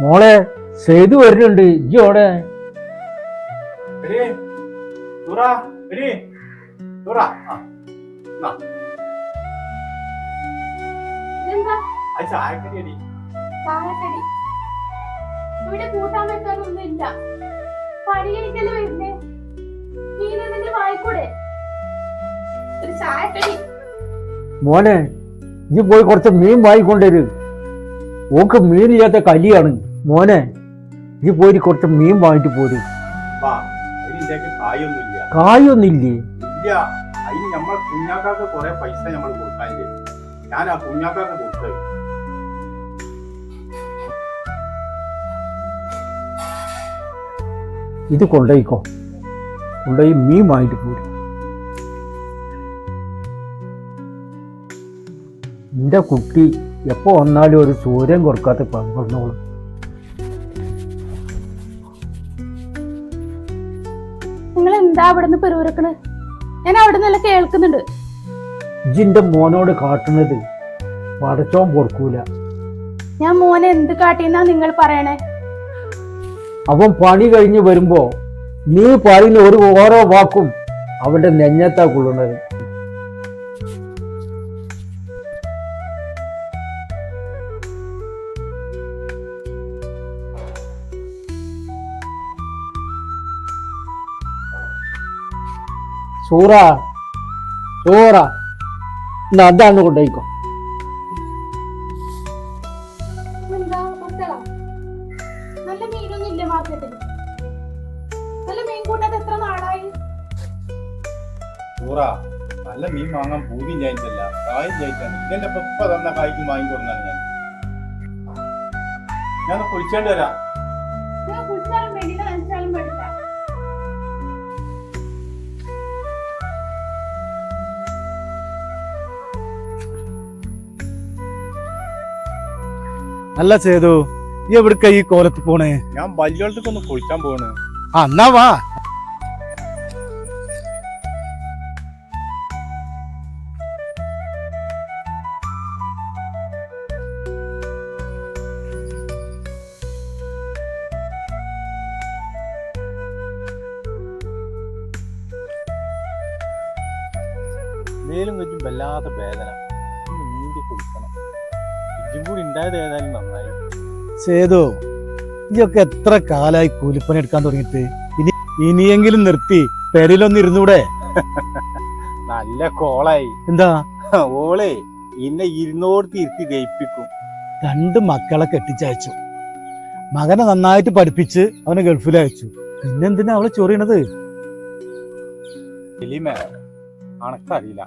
മോളെ സേതു വരുന്നുണ്ട്, ഇജ്ജ് ഓടെ? ചായക്കടി ഇവിടെ കൂട്ടാൻ വെക്കാനൊന്നും ഇല്ല. പണി കഴിഞ്ഞല്ലേ വരുന്നേ, നീ വായിക്കൂടെ ഒരു ചായക്കടി? മോനെ ഇജ്ജ് പോയി കുറച്ച് മീൻ വാങ്ങിക്കൊണ്ടുവരും. ഓക്ക് മീനില്ലാത്ത കലിയാണ്. മോനെ ഇജ്ജ് പോയി കുറച്ച് മീൻ വാങ്ങിട്ട് പോരും. കായൊന്നില്ലേ? ഇല്ല, അതിന് നമ്മളെ കുഞ്ഞാക്കാക്ക് കുറെ പൈസ നമ്മൾ കൊടുക്കാനില്ലേ, ഞാൻ ആ കുഞ്ഞാക്കാക്ക് കൊടുത്തത്. ഇത് കൊണ്ടുപോയിക്കോ, കൊണ്ടുപോയി മീൻ വാങ്ങിട്ട് പോരും. എന്റെ കുട്ടി എപ്പോ വന്നാലും ഒരു സൂര്യൻ കൊടുക്കാത്ത പങ്കോളും. നിങ്ങൾ എന്താ അവിടെ നിന്ന് പെരുവിറക്കണ്? ഞാൻ അവിടെ നിന്നല്ല കേൾക്കുന്നുണ്ട്. ഇജിന്റെ മോനോട് കാട്ടുന്നത് പടച്ചോൻ പൊറുക്കൂല. ഞാൻ മോനെ എന്ത് കാട്ടിയെന്നാ നിങ്ങൾ പറയണേ? അവൻ പണി കഴിഞ്ഞ് വരുമ്പോ നീ പറയുന്ന ഒരു ഓരോ വാക്കും അവന്റെ നെഞ്ഞത്താ കൊള്ളുന്നത്. സൂറ സൂറ അതാന്ന് കൊണ്ടേക്കോ. നല്ല മീനൊന്നും ഇല്ല മാർക്കറ്റിൽ. നല്ല മീൻ കൂട്ടാൻ എത്ര നാളായി? നല്ല മീൻ വാങ്ങാൻ പൂതി ചായച്ചല്ല, കായും ചായച്ചാണ്. ഇതെന്റെ പെപ്പ തന്ന കായ്ക്കും വാങ്ങിക്കൊടുന്നാണ് ഞാൻ കുളിച്ചേണ്ടി വരാം. കുളിച്ചാലും വേണ്ടില്ല, നനച്ചാലും വേണ്ടില്ല. അല്ല സേതു, ഈ എവിടക്ക ഈ കോലത്ത് പോണേ? ഞാൻ വല്യോളത്തേക്കൊന്ന് കുളിക്കാൻ പോണ്. എന്നാ വാ. മേലും വെച്ചും വല്ലാത്ത വേദന, നീന്തി കുളിക്കണം. ഇജ്ജും കൂടി ഉണ്ടായത് ഏതായാലും നന്നായി. സേതു, ഇതൊക്കെ എത്ര കാലായി കൂലിപ്പണി എടുക്കാൻ തുടങ്ങിയിട്ട്? ഇനിയെങ്കിലും നിർത്തി പെരയിലൊന്നും ഇരുന്നൂടെ? നല്ല കോളായി. എന്താ? ഓളെ ഇന്നെ ഇരുന്നോടത്ത് ഇരുത്തി ദയിപ്പിക്കും. 2 മക്കളെ കെട്ടിച്ചയച്ചു, മകനെ നന്നായിട്ട് പഠിപ്പിച്ച് അവനെ ഗൾഫിൽ അയച്ചു. പിന്നെന്തിനാ അവള് ചൊറിയണത്? അണക്കറിയില്ല,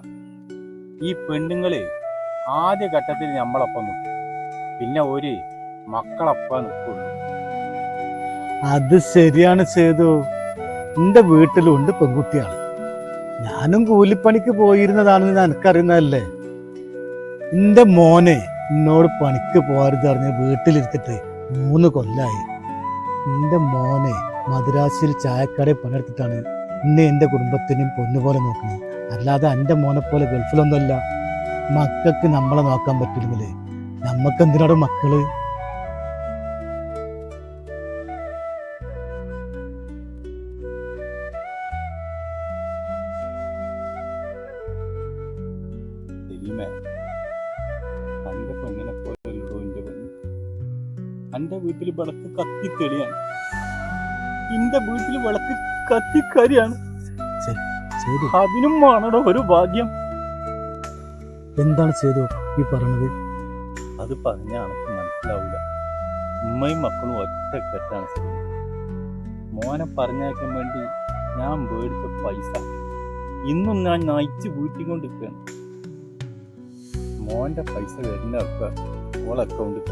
ഈ പെണ്ണുങ്ങള് ആദ്യ ഘട്ടത്തിൽ നമ്മളൊപ്പം നിൽക്കും, പിന്നെ ഒരു മക്കളൊപ്പം നിൽക്കുള്ളൂ. അത് ശരിയാണ് സേതു, എന്റെ വീട്ടിലുണ്ട് പെൺകുട്ടിയാണ്. ഞാനും കൂലിപ്പണിക്ക് പോയിരുന്നതാണെന്ന് എനിക്കറിയുന്നതല്ലേ. എന്റെ മോനെ എന്നോട് പണിക്ക് പോകരുത് അറിഞ്ഞ് വീട്ടിലിരുത്തിട്ട് 3 കൊല്ലായി. എന്റെ മോനെ മദ്രാസിൽ ചായക്കടയിൽ പണിയെടുത്തിട്ടാണ് ഇന്ന് എന്റെ കുടുംബത്തിനും പൊന്നുപോലെ നോക്കുന്നത്. അല്ലാതെ എന്റെ മോനെ പോലെ ഗൾഫിലൊന്നുമല്ല. മക്കൾക്ക് നമ്മളെ നോക്കാൻ പറ്റില്ലെങ്കിലേ നമ്മക്ക് എന്തിനാണ് മക്കള്? എന്റെ വീട്ടിൽ വിളക്ക് കത്തിക്കരിയാണ്, എന്റെ വീട്ടിൽ വിളക്ക് കത്തിക്കരിയാണ്. അതിനും വേണോ ഒരു ഭാഗ്യം? എന്താണ് സേതു ഈ പറഞ്ഞത്? അത് പറഞ്ഞ അനക്ക് മനസ്സിലാവില്ല. ഉമ്മയും മക്കളും ഒറ്റക്കെട്ടാണ്. മോനെ പറഞ്ഞയക്കാൻ വേണ്ടി ഞാൻ മേടിച്ച പൈസ ഇന്നും ഞാൻ നയിച്ച് വീട്ടിക്കൊണ്ടിരിക്കുകയാണ്. മോന്റെ പൈസ വരുന്ന ഒക്കെ ഓൾ അക്കൗണ്ടിൽ.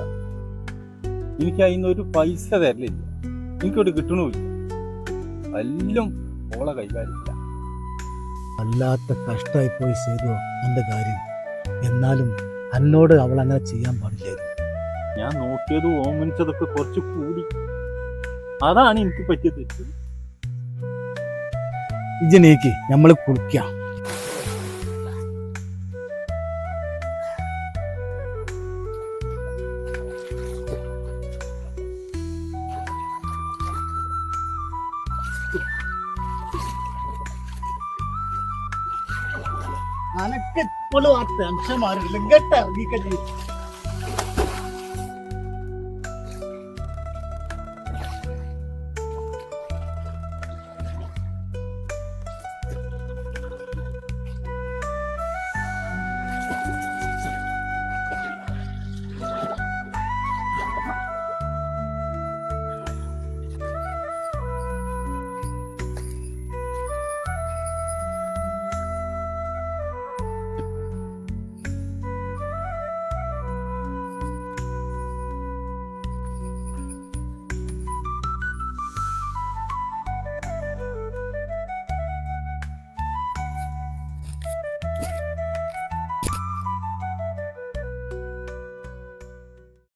എനിക്ക് അതിനൊരു പൈസ തരലില്ല, എനിക്കൊരു കിട്ടണമില്ല. എല്ലാം ഓളെ കൈകാര്യമില്ല. വല്ലാത്ത കഷ്ടമായി പോയി സേതു എന്റെ കാര്യം. എന്നാലും എന്നോട് അവൾ അങ്ങനെ ചെയ്യാൻ പാടില്ലായിരുന്നു. ഞാൻ നോക്കിയത് ഓമനിച്ചതൊക്കെ കുറച്ച് കൂടി, അതാണ് എനിക്ക് പറ്റിയ തെറ്റ്. ഇജനേക്ക് നമ്മള് കുളിക്കാം. ഇപ്പോഴും ആ ടെൻഷൻ മാറിയില്ല ഇങ്ങോട്ട് ഇറങ്ങിക്കഴിഞ്ഞു